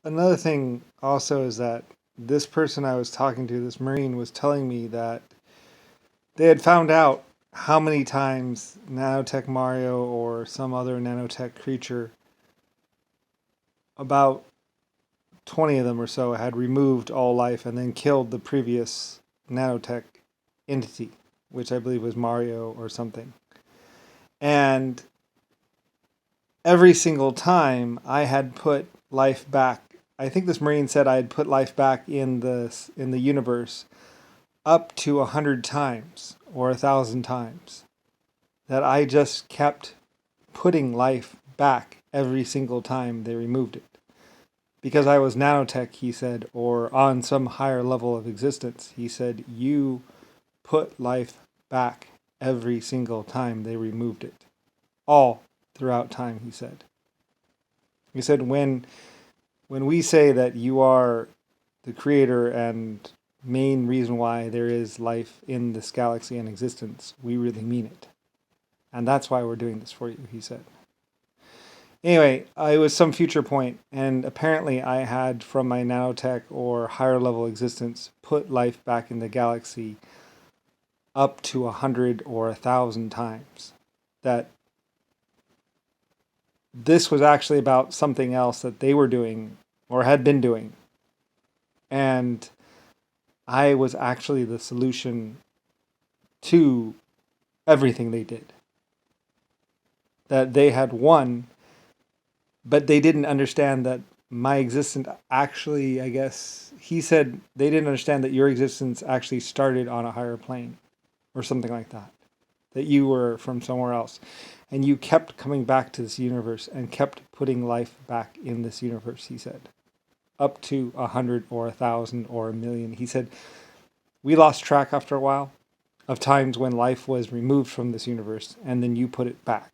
Another thing also is that this person I was talking to, this Marine, was telling me that they had found out how many times Nanotech Mario or some other nanotech creature, about 20 of them or so, had removed all life and then killed the previous nanotech entity, which I believe was Mario or something. And every single time I had put life back. I think this Marine said I had put life back in the universe up to 100 times or 1,000 times. That I just kept putting life back every single time they removed it. Because I was nanotech, he said, or on some higher level of existence, he said, you put life back every single time they removed it. All throughout time, he said. He said, when we say that you are the creator and main reason why there is life in this galaxy and existence, we really mean it. And that's why we're doing this for you, he said. Anyway, it was some future point, and apparently I had, from my nanotech or higher level existence, put life back in the galaxy up to 100 or 1,000 times. That this was actually about something else that they were doing or had been doing. And I was actually the solution to everything they did. That they had won, but they didn't understand that my existence actually, I guess, he said they didn't understand that your existence actually started on a higher plane or something like that. That you were from somewhere else. And you kept coming back to this universe and kept putting life back in this universe, he said. Up to 100 or 1,000 or 1,000,000. He said, we lost track after a while of times when life was removed from this universe and then you put it back.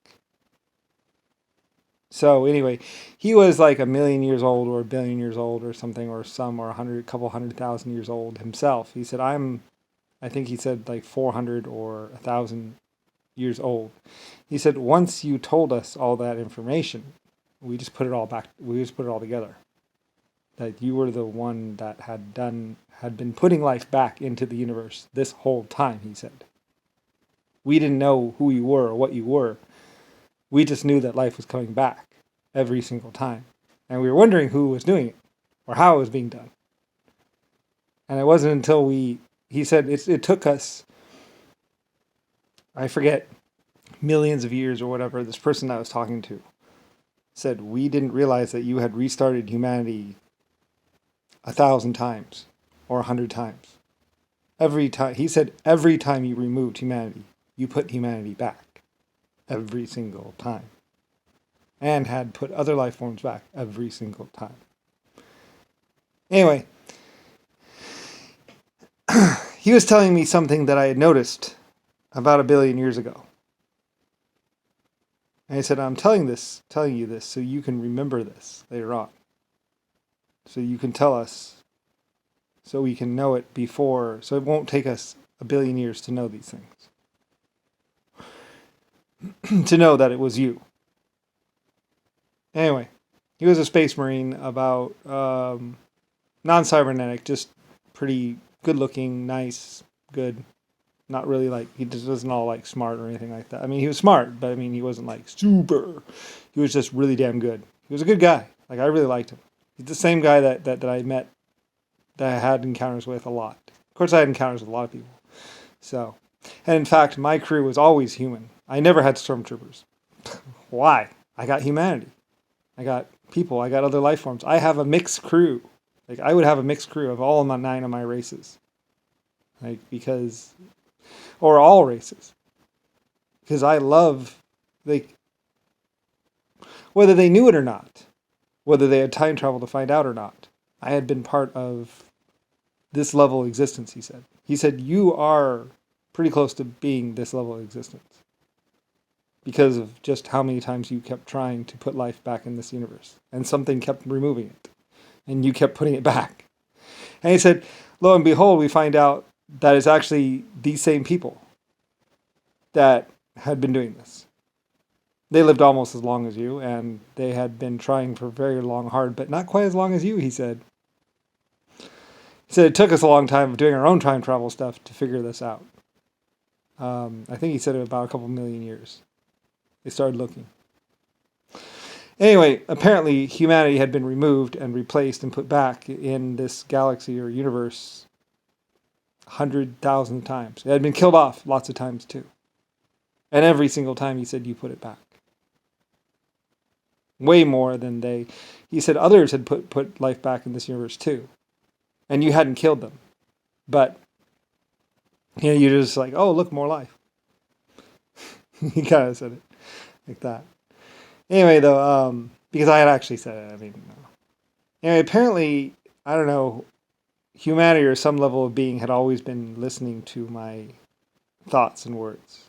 So anyway, he was like 1,000,000 years old or 1,000,000,000 years old or something, or some, or a couple 100,000 years old himself. He said, I think he said like 400 or 1,000 years old. He said, once you told us all that information, we just put it all back. We just put it all together. That you were the one that had been putting life back into the universe this whole time, he said. We didn't know who you were or what you were. We just knew that life was coming back every single time. And we were wondering who was doing it or how it was being done. And it wasn't until he said it took us, I forget, millions of years or whatever, this person I was talking to said, we didn't realize that you had restarted humanity 1,000 times or 100 times. Every time, he said, every time you removed humanity, you put humanity back. Every single time. And had put other life forms back every single time. Anyway, he was telling me something that I had noticed about 1,000,000,000 years ago. And he said, I'm telling you this so you can remember this later on. So you can tell us, so we can know it before, so it won't take us 1,000,000,000 years to know these things. To know that it was you. Anyway, he was a space marine about non-cybernetic, just pretty good looking, nice, good. Not really like, he just wasn't all like smart or anything like that. I mean, he was smart, but I mean, he wasn't like super. He was just really damn good. He was a good guy. Like, I really liked him. He's the same guy that I met, that I had encounters with a lot. Of course, I had encounters with a lot of people. So, and in fact, my crew was always human. I never had stormtroopers. Why? I got humanity. I got people. I got other life forms. I have a mixed crew. Like, I would have a mixed crew of all of my 9 of my races. Like, because, or all races. Because I love, like, whether they knew it or not, whether they had time travel to find out or not, I had been part of this level of existence, he said. He said, you are pretty close to being this level of existence. Because of just how many times you kept trying to put life back in this universe. And something kept removing it. And you kept putting it back. And he said, lo and behold, we find out that it's actually these same people that had been doing this. They lived almost as long as you, and they had been trying for very long, hard, but not quite as long as you, he said. He said it took us a long time of doing our own time travel stuff to figure this out. I think he said about a couple million years. They started looking. Anyway, apparently humanity had been removed and replaced and put back in this galaxy or universe 100,000 times. It had been killed off lots of times too. And every single time he said, you put it back. Way more than he said others had put life back in this universe too. And you hadn't killed them. But, you're just like, oh, look, more life. He kind of said it like that. Anyway, though, because I had actually said it, Anyway, apparently, I don't know, humanity or some level of being had always been listening to my thoughts and words.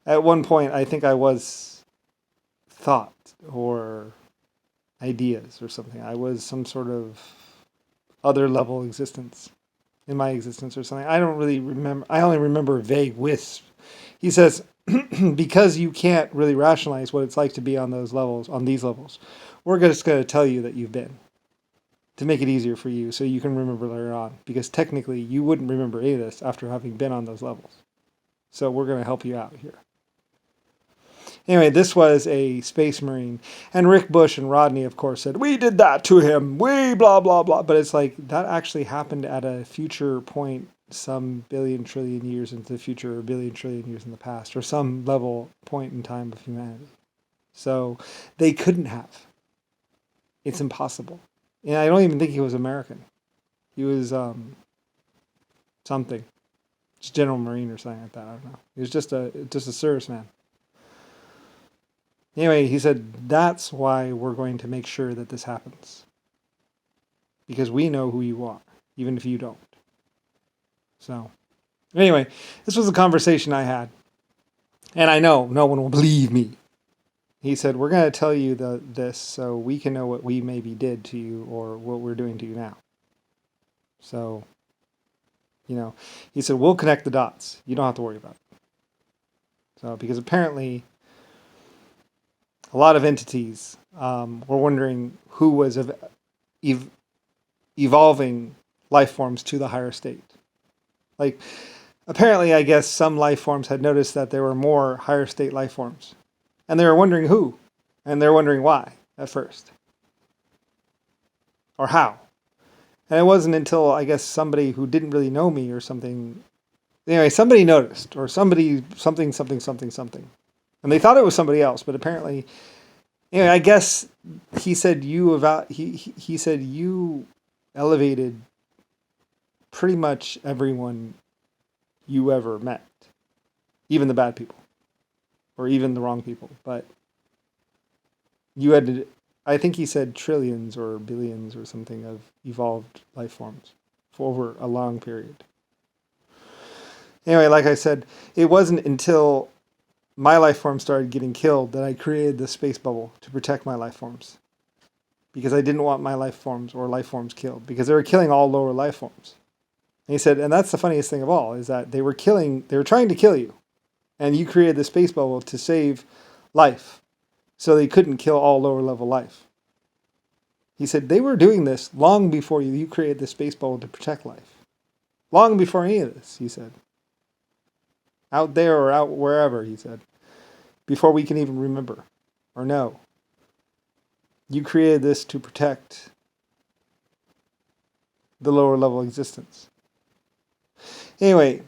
At one point, I think I was thought or ideas or something. I was some sort of other level existence in my existence or something. I don't really remember. I only remember a vague wisp. He says, because you can't really rationalize what it's like to be on these levels, we're just going to tell you that you've been, to make it easier for you so you can remember later on. Because technically, you wouldn't remember any of this after having been on those levels. So we're going to help you out here. Anyway, this was a space marine. And Rick Bush and Rodney, of course, said, we did that to him. We blah, blah, blah. But it's like, that actually happened at a future point, some billion trillion years into the future, or billion trillion years in the past, or some level point in time of humanity. So they couldn't have. It's impossible. And I don't even think he was American. He was something. Just General Marine or something like that. I don't know. He was just a serviceman. Anyway, he said, that's why we're going to make sure that this happens. Because we know who you are, even if you don't. So, anyway, this was a conversation I had. And I know no one will believe me. He said, we're going to tell you this so we can know what we maybe did to you or what we're doing to you now. So, he said, we'll connect the dots. You don't have to worry about it. So, because apparently a lot of entities were wondering who was evolving life forms to the higher state. Like, apparently, I guess some life forms had noticed that there were more higher state life forms. And they were wondering who. And they're wondering why at first. Or how. And it wasn't until, I guess, somebody who didn't really know me or something. Anyway, somebody noticed. Or somebody, something. And they thought it was somebody else. But apparently, anyway, I guess he said he said you elevated pretty much everyone you ever met. Even the bad people. Or even the wrong people. But you had to, I think he said trillions or billions or something of evolved life forms for over a long period. Anyway, like I said, it wasn't until my life form started getting killed that I created the space bubble to protect my life forms. Because I didn't want my life forms or life forms killed. Because they were killing all lower life forms. And he said, and that's the funniest thing of all, is that they were trying to kill you. And you created the space bubble to save life. So they couldn't kill all lower level life. He said, they were doing this long before you created the space bubble to protect life. Long before any of this, he said. Out there or out wherever, he said. Before we can even remember or know. You created this to protect the lower level existence. Anyway,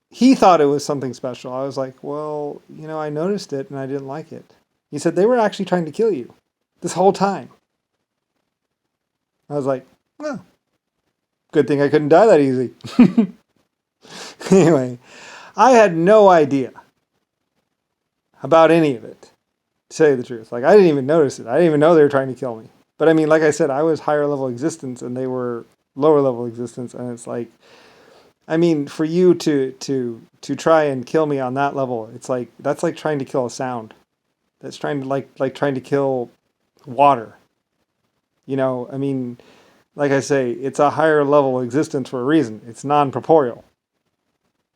he thought it was something special. I was like, well, I noticed it and I didn't like it. He said, they were actually trying to kill you this whole time. I was like, well, good thing I couldn't die that easy. Anyway, I had no idea about any of it, to tell you the truth. Like, I didn't even notice it. I didn't even know they were trying to kill me. But like I said, I was higher level existence and they were lower level existence. And it's like, for you to try and kill me on that level, it's like, that's like trying to kill a sound. That's trying to like trying to kill water. Like I say, it's a higher level existence for a reason. It's non-corporeal.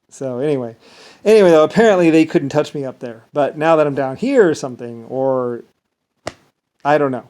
So anyway though, apparently they couldn't touch me up there. But now that I'm down here or something, or I don't know.